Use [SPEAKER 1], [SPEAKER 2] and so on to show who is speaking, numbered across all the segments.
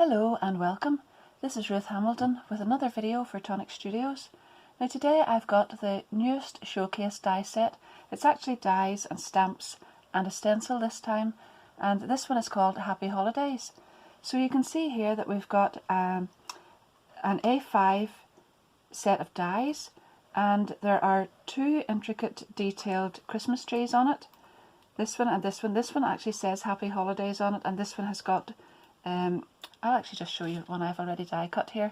[SPEAKER 1] Hello and welcome. This is Ruth Hamilton with another video for Tonic Studios. Now today I've got the newest showcase die set. It's actually dies and stamps and a stencil this time, and this one is called Happy Holidays. So you can see here that we've got an A5 set of dies, and there are two intricate detailed Christmas trees on it. This one and this one. This one actually says Happy Holidays on it, and this one has got I'll actually just show you one I've already die cut here.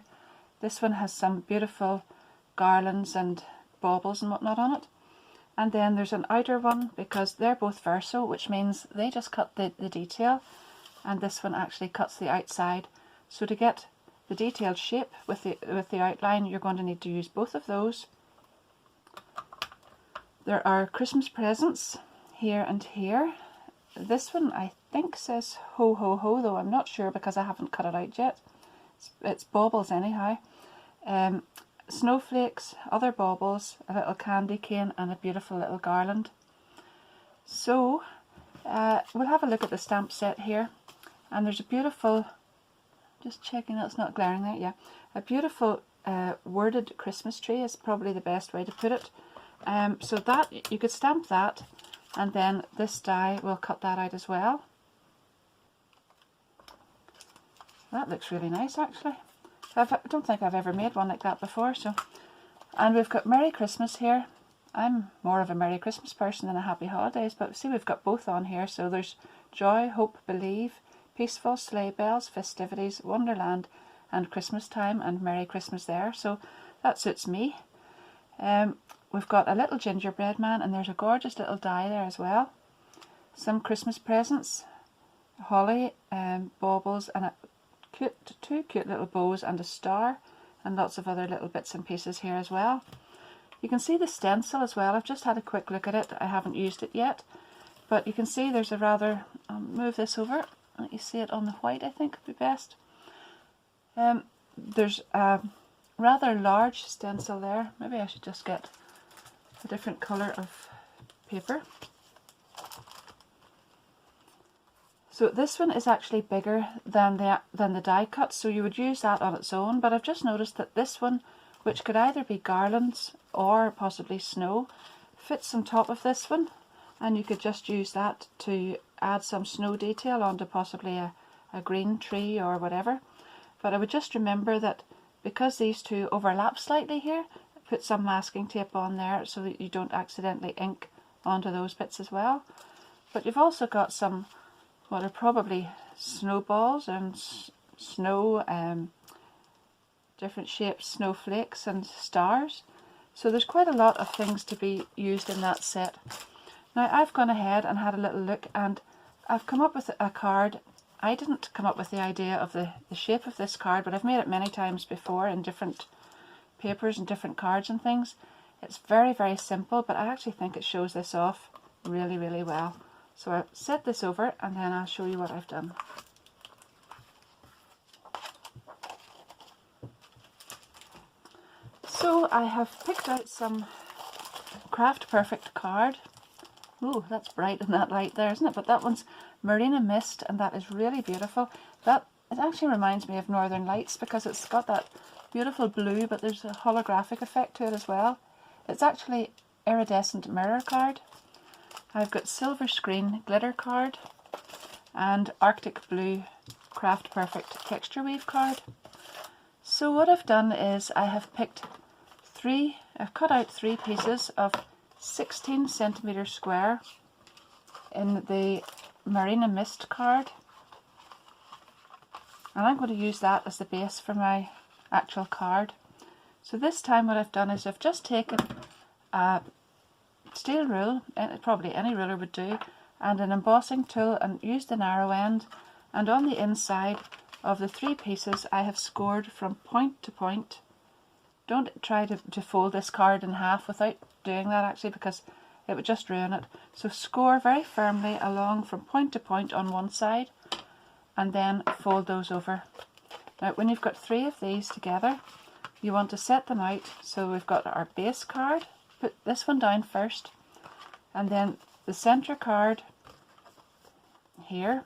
[SPEAKER 1] This one has some beautiful garlands and baubles and whatnot on it. And then there's an outer one because they're both verso, which means they just cut the detail, and this one actually cuts the outside. So to get the detailed shape with the outline, you're going to need to use both of those. There are Christmas presents here and here. This one I think says ho ho ho, though I'm not sure because I haven't cut it out yet. It's baubles anyhow. Snowflakes, other baubles, a little candy cane and a beautiful little garland. So we'll have a look at the stamp set here, and there's a beautiful, just checking that's not glaring there, yeah, a beautiful worded Christmas tree is probably the best way to put it. So that you could stamp that, and then this die will cut that out as well. That looks really nice actually. I don't think I've ever made one like that before. So, and we've got Merry Christmas here. I'm more of a Merry Christmas person than a Happy Holidays, but see, we've got both on here. So there's joy, hope, believe, peaceful, sleigh bells, festivities, wonderland, and Christmas time, and Merry Christmas there. So that suits me. We've got a little gingerbread man, and there's a gorgeous little die there as well. Some Christmas presents, holly, baubles, and two cute little bows and a star, and lots of other little bits and pieces here as well. You can see the stencil as well. I've just had a quick look at it. I haven't used it yet, but you can see there's a rather, I'll move this over, let you see it on the white, I think would be best. There's a rather large stencil there. Maybe I should just get a different colour of paper. So this one is actually bigger than the die cut, so you would use that on its own, but I've just noticed that this one, which could either be garlands or possibly snow, fits on top of this one, and you could just use that to add some snow detail onto possibly a green tree or whatever. But I would just remember that because these two overlap slightly here, put some masking tape on there so that you don't accidentally ink onto those bits as well. But you've also got some what are probably snowballs and snow, different shapes, snowflakes and stars. So there's quite a lot of things to be used in that set. Now I've gone ahead and had a little look, and I've come up with a card. I didn't come up with the idea of the shape of this card, but I've made it many times before in different papers and different cards and things. It's very, very simple, but I actually think it shows this off really, really well. So I'll set this over and then I'll show you what I've done. So I have picked out some Craft Perfect card. Oh, that's bright in that light there, isn't it? But that one's Marina Mist, and that is really beautiful. It actually reminds me of Northern Lights because it's got that beautiful blue, but there's a holographic effect to it as well. It's actually iridescent mirror card. I've got silver screen glitter card and Arctic blue Craft Perfect texture weave card. So what I've done is I have I've cut out 3 pieces of 16 centimeter square in the Marina Mist card, and I'm going to use that as the base for my actual card. So this time what I've done is I've just taken a steel rule, and probably any ruler would do, and an embossing tool, and used the narrow end, and on the inside of the 3 pieces I have scored from point to point. Don't try to fold this card in half without doing that actually, because it would just ruin it. So score very firmly along from point to point on one side, and then fold those over. Now when you've got 3 of these together, you want to set them out. So we've got our base card, put this one down first, and then the center card here.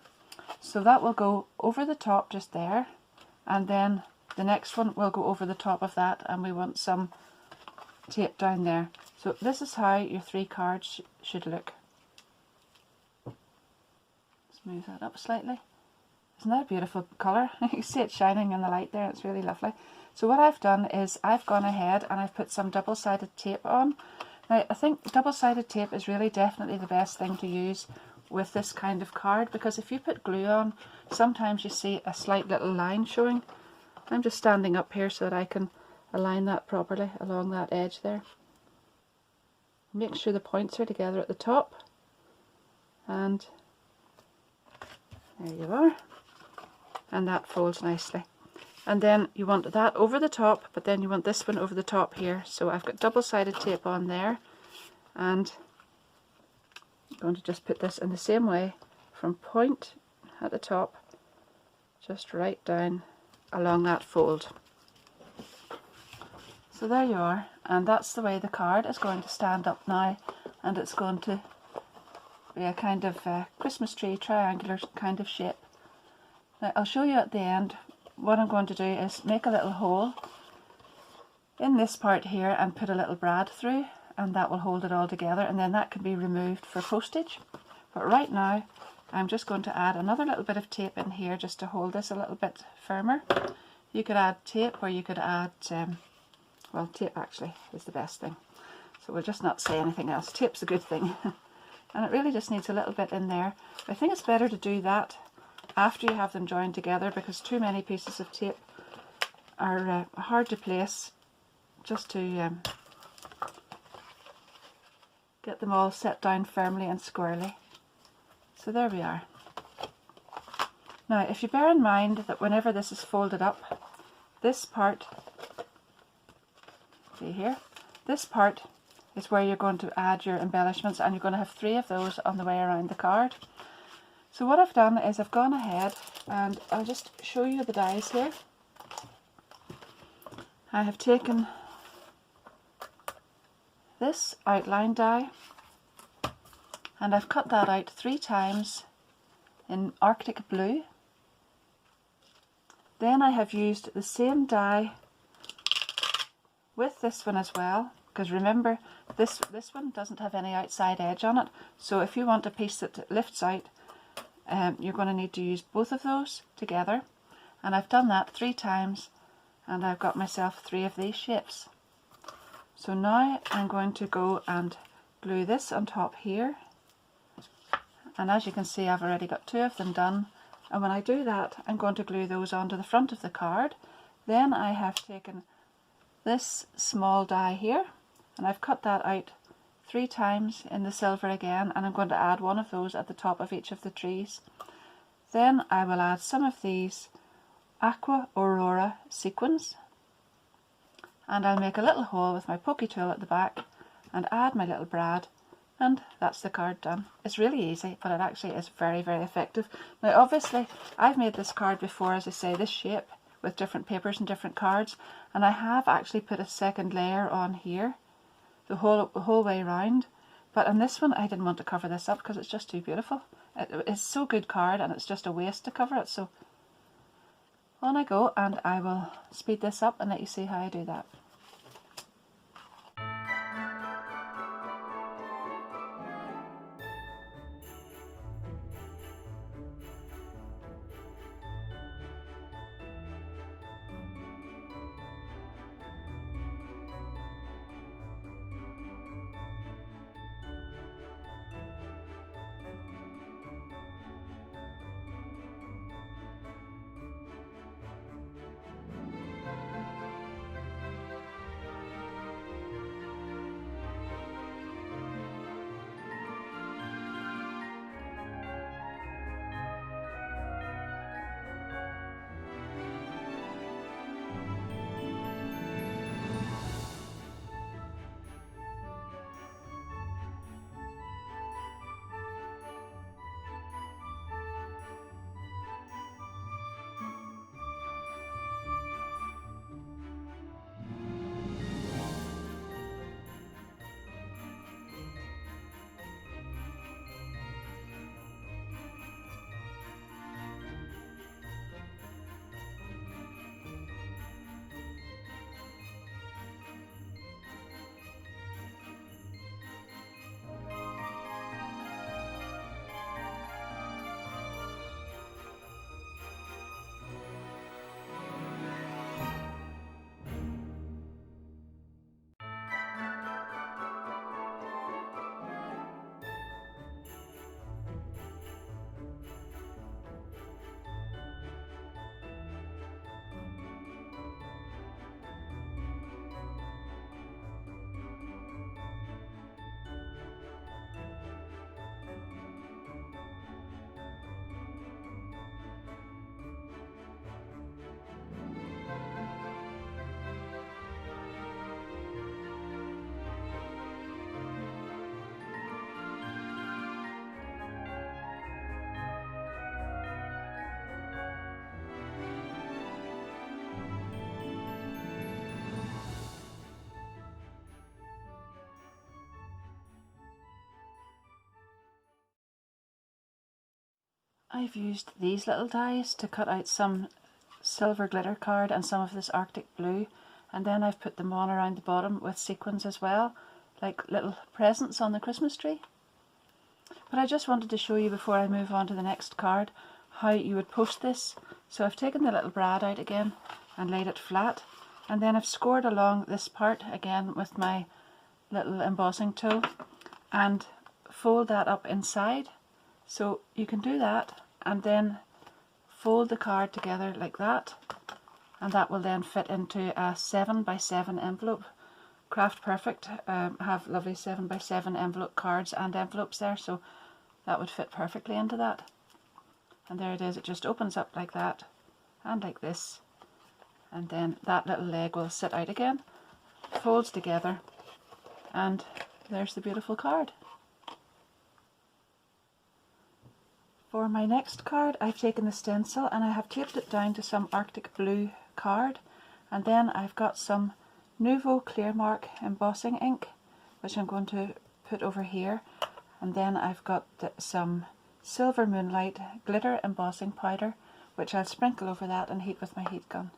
[SPEAKER 1] So that will go over the top just there, and then the next one will go over the top of that, and we want some tape down there. So this is how your 3 cards should look. Let's move that up slightly. Isn't that a beautiful colour? You can see it shining in the light there, it's really lovely. So what I've done is I've gone ahead and I've put some double-sided tape on. Now I think double-sided tape is really definitely the best thing to use with this kind of card, because if you put glue on, sometimes you see a slight little line showing. I'm just standing up here so that I can align that properly along that edge there. Make sure the points are together at the top, and there you are, and that folds nicely. And then you want that over the top, but then you want this one over the top here. So I've got double-sided tape on there, and I'm going to just put this in the same way from point at the top just right down along that fold. So there you are, and that's the way the card is going to stand up now, and it's going to be a kind of Christmas tree triangular kind of shape. Now I'll show you at the end. What I'm going to do is make a little hole in this part here and put a little brad through, and that will hold it all together, and then that can be removed for postage. But right now I'm just going to add another little bit of tape in here just to hold this a little bit firmer. You could add tape, or you could add, well, tape actually is the best thing. So we'll just not say anything else. Tape's a good thing. And it really just needs a little bit in there. I think it's better to do that after you have them joined together, because too many pieces of tape are hard to place, just to get them all set down firmly and squarely. So there we are. Now if you bear in mind that whenever this is folded up, this part, see here, this part is where you're going to add your embellishments, and you're going to have 3 of those on the way around the card. So what I've done is I've gone ahead, and I'll just show you the dies here. I have taken this outline die, and I've cut that out 3 times in Arctic blue. Then I have used the same die with this one as well, because remember this one doesn't have any outside edge on it, so if you want a piece that lifts out, you're going to need to use both of those together. And I've done that 3 times, and I've got myself 3 of these shapes. So now I'm going to go and glue this on top here, and as you can see I've already got 2 of them done. And when I do that, I'm going to glue those onto the front of the card. Then I have taken this small die here, and I've cut that out 3 times in the silver again, and I'm going to add 1 of those at the top of each of the trees. Then I will add some of these Aqua Aurora sequins, and I'll make a little hole with my pokey tool at the back and add my little brad, and that's the card done. It's really easy, but it actually is very, very effective. Now obviously I've made this card before, as I say, this shape with different papers and different cards, and I have actually put a second layer on here the whole way around, but on this one I didn't want to cover this up because it's just too beautiful. It's so good card, and it's just a waste to cover it. So on I go, and I will speed this up and let you see how I do that. I've used these little dies to cut out some silver glitter card and some of this Arctic blue, and then I've put them on around the bottom with sequins as well, like little presents on the Christmas tree. But I just wanted to show you before I move on to the next card how you would post this. So I've taken the little brad out again and laid it flat, and then I've scored along this part again with my little embossing tool and fold that up inside. So you can do that and then fold the card together like that, and that will then fit into a 7x7 envelope. Craft Perfect have lovely 7x7 envelope cards and envelopes there, so that would fit perfectly into that. And there it is, it just opens up like that and like this, and then that little leg will sit out again, folds together, and there's the beautiful card. For my next card, I've taken the stencil and I have taped it down to some Arctic blue card, and then I've got some Nouveau Clearmark embossing ink, which I'm going to put over here, and then I've got some Silver Moonlight glitter embossing powder, which I'll sprinkle over that and heat with my heat gun.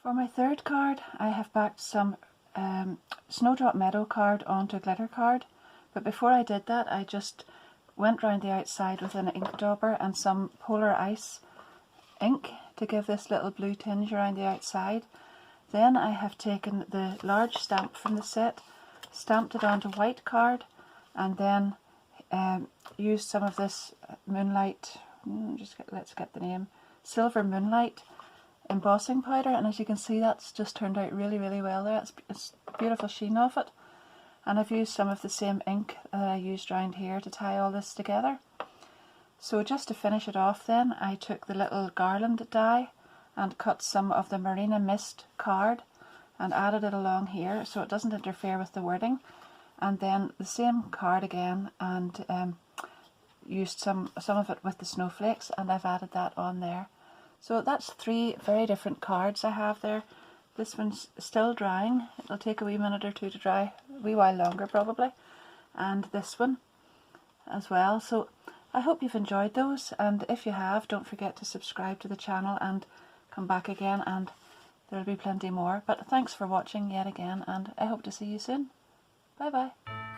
[SPEAKER 1] For my third card, I have backed some Snowdrop Meadow card onto glitter card, but before I did that I just went round the outside with an ink dauber and some Polar Ice ink to give this little blue tinge around the outside. Then I have taken the large stamp from the set, stamped it onto white card, and then used some of this Moonlight, let's get the name, Silver Moonlight embossing powder, and as you can see that's just turned out really well there. It's beautiful sheen off it, and I've used some of the same ink that I used around here to tie all this together. So just to finish it off then, I took the little garland die and cut some of the Marina Mist card and added it along here so it doesn't interfere with the wording, and then the same card again, and used some of it with the snowflakes, and I've added that on there. So that's 3 very different cards I have there. This one's still drying. It'll take a wee minute or two to dry, a wee while longer probably. And this one as well. So I hope you've enjoyed those, and if you have, don't forget to subscribe to the channel and come back again, and there'll be plenty more. But thanks for watching yet again, and I hope to see you soon. Bye bye.